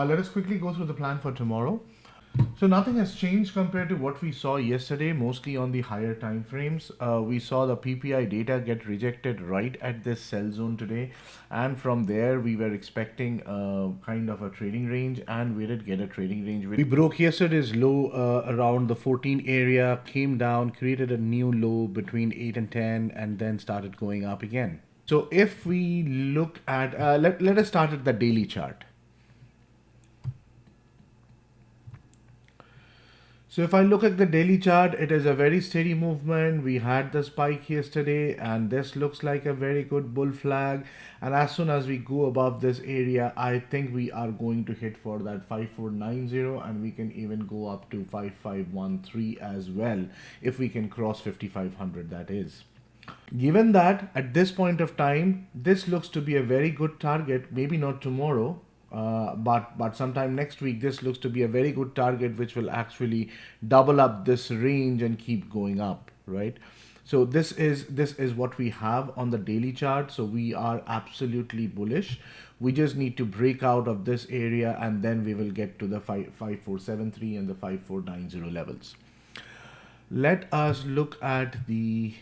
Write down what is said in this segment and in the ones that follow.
Let us quickly go through the plan for tomorrow. So nothing has changed compared to what we saw yesterday, mostly on the higher time frames. We saw the PPI data get rejected right at this sell zone today, and from there we were expecting kind of a trading range, and we did get a trading range. We broke yesterday's low around the 14 area, came down, created a new low between 8 and 10, and then started going up again. So if we look at, let us start at the daily chart. So if I look at the daily chart, it is a very steady movement. We had the spike yesterday, and this looks like a very good bull flag. And as soon as we go above this area, I think we are going to hit for that 5490, and we can even go up to 5513 as well if we can cross 5500, that is. Given that at this point of time, this looks to be a very good target, maybe not tomorrow, but sometime next week, this looks to be a very good target, which will actually double up this range and keep going up, right? So this is what we have on the daily chart. So we are absolutely bullish. We just need to break out of this area, and then we will get to the 5473 and the 5490 levels. Let us look at the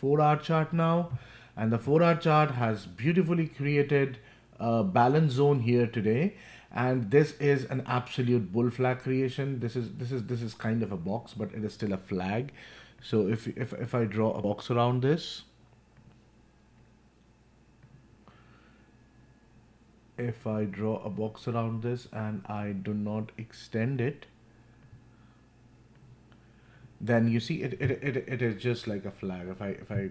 4-hour chart now, and the 4-hour chart has beautifully created a balance zone here today, and this is an absolute bull flag creation. This is kind of a box, but it is still a flag. So if I draw a box around this, and I do not extend it, then you see it is just like a flag. If I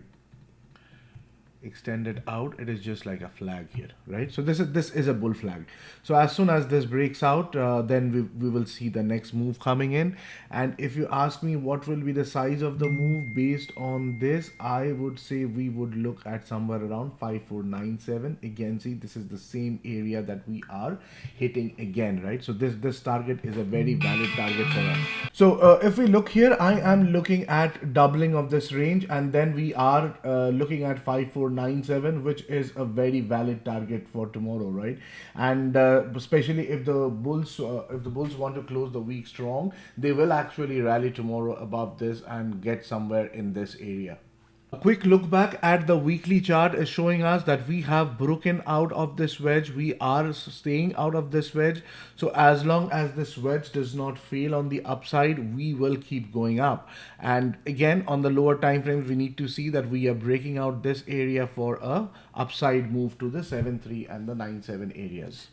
extend it out, it is just like a flag here, right? So this is a bull flag. So as soon as this breaks out, then we will see the next move coming in. And if you ask me what will be the size of the move based on this, I would say we would look at somewhere around 5497. Again, see, this is the same area that we are hitting again, right? So this target is a very valid target for us. So if we look here, I am looking at doubling of this range, and then we are looking at 5497, which is a very valid target for tomorrow, right? And especially if the bulls want to close the week strong, they will actually rally tomorrow above this and get somewhere in this area. A quick look back at the weekly chart is showing us that we have broken out of this wedge. We are staying out of this wedge. So as long as this wedge does not fail on the upside, we will keep going up. And again, on the lower time frames, we need to see that we are breaking out this area for a upside move to the 7.3 and the 9.7 areas.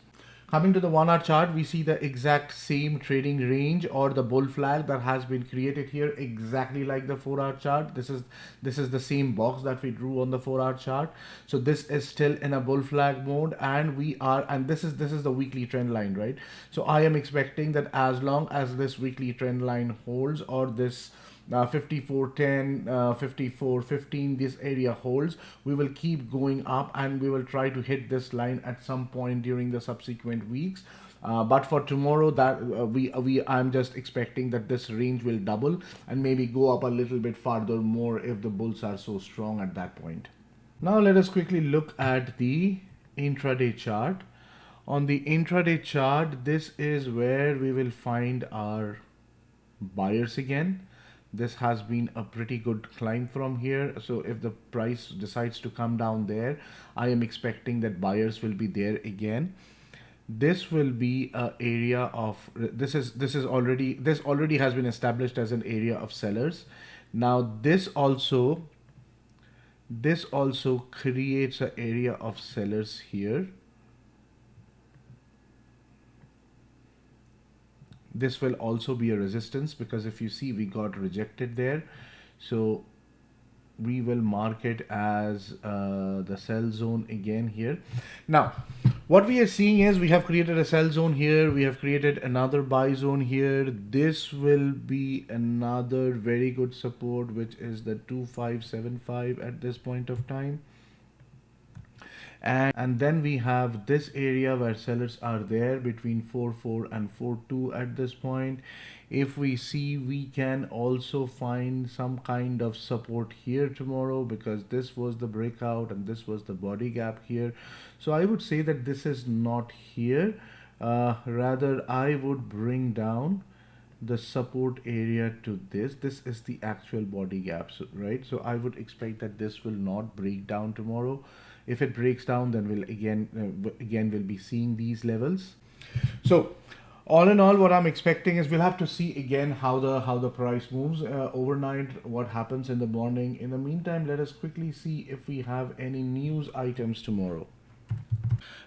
Coming to the 1-hour chart, we see the exact same trading range or the bull flag that has been created here, exactly like the 4-hour chart. This is the same box that we drew on the 4-hour chart. So this is still in a bull flag mode, and this is the weekly trend line, right? So I am expecting that as long as this weekly trend line holds, or this 5410, 5415, this area holds, we will keep going up, and we will try to hit this line at some point during the subsequent weeks. But for tomorrow, that I'm just expecting that this range will double and maybe go up a little bit farther more if the bulls are so strong at that point. Now let us quickly look at the intraday chart. On the intraday chart, this is where we will find our buyers again. This has been a pretty good climb from here. So if the price decides to come down there, I am expecting that buyers will be there again. This will be a area of, this already has been established as an area of sellers. Now this also creates an area of sellers here. This will also be a resistance, because if you see, we got rejected there. So we will mark it as the sell zone again here. Now what we are seeing is we have created a sell zone here, we have created another buy zone here. This will be another very good support, which is the 2575 at this point of time. And then we have this area where sellers are there between 4.4 and 4.2 at this point. If we see, we can also find some kind of support here tomorrow, because this was the breakout and this was the body gap here. So I would say that this is not here. Rather, I would bring down the support area to this. This is the actual body gap, so, right? So I would expect that this will not break down tomorrow. If it breaks down, then we'll again we'll be seeing these levels. So all in all, what I'm expecting is we'll have to see again how the price moves overnight, what happens in the morning. In the meantime, let us quickly see if we have any news items tomorrow.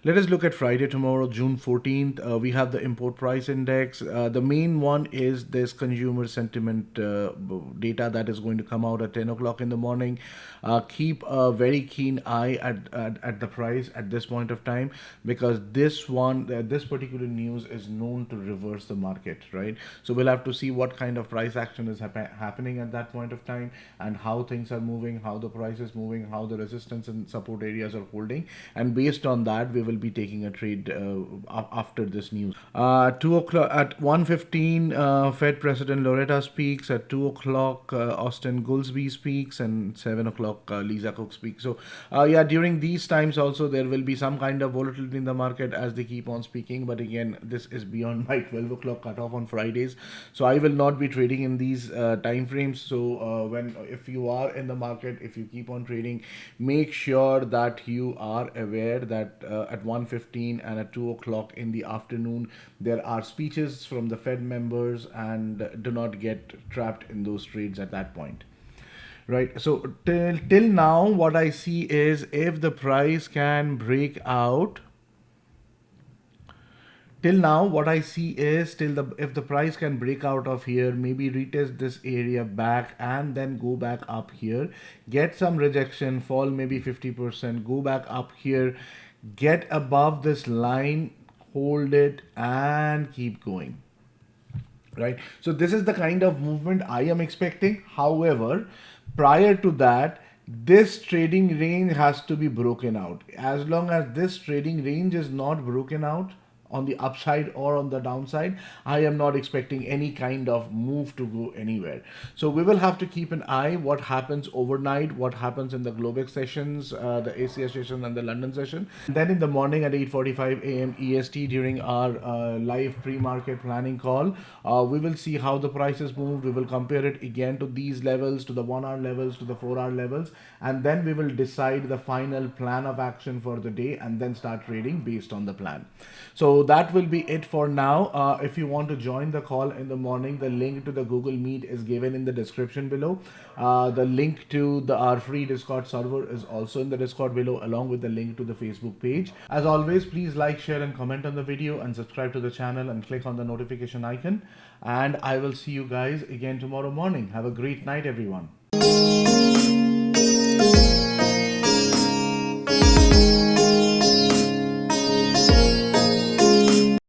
Let us look at Friday tomorrow, June 14th. We have the import price index. The main one is this consumer sentiment data that is going to come out at 10 o'clock in the morning. Keep a very keen eye at the price at this point of time, because this particular news is known to reverse the market, right? So we'll have to see what kind of price action is happening at that point of time, and how things are moving, how the price is moving, how the resistance and support areas are holding. And based on that, we will be taking a trade after this news. 2 o'clock at 1:15, Fed President Loretta speaks. At 2 o'clock, Austin Goolsbee speaks, and 7 o'clock, Lisa Cook speaks. So, yeah, during these times also there will be some kind of volatility in the market as they keep on speaking. But again, this is beyond my 12 o'clock cutoff on Fridays, so I will not be trading in these time frames. So, if you are in the market, if you keep on trading, make sure that you are aware that at 1:15 and at 2 o'clock in the afternoon there are speeches from the Fed members, and do not get trapped in those trades at that point. Right. So till now, what I see is if the price can break out. Till now, what I see is till the if the price can break out of here, maybe retest this area back and then go back up here, get some rejection, fall maybe 50%, go back up here, get above this line, hold it, and keep going. Right. So this is the kind of movement I am expecting. However, prior to that, this trading range has to be broken out. As long as this trading range is not broken out on the upside or on the downside, I am not expecting any kind of move to go anywhere. So we will have to keep an eye what happens overnight, what happens in the Globex sessions, the ACS session and the London session. And then in the morning at 8:45 a.m. EST during our live pre-market planning call, we will see how the prices moved. We will compare it again to these levels, to the 1 hour levels, to the 4 hour levels, and then we will decide the final plan of action for the day and then start trading based on the plan. So that will be it for now. If you want to join the call in the morning, the link to the Google Meet is given in the description below. The link to our free Discord server is also in the Discord below, along with the link to the Facebook page. As always, please like, share, and comment on the video, and subscribe to the channel and click on the notification icon. And I will see you guys again tomorrow morning. Have a great night, everyone.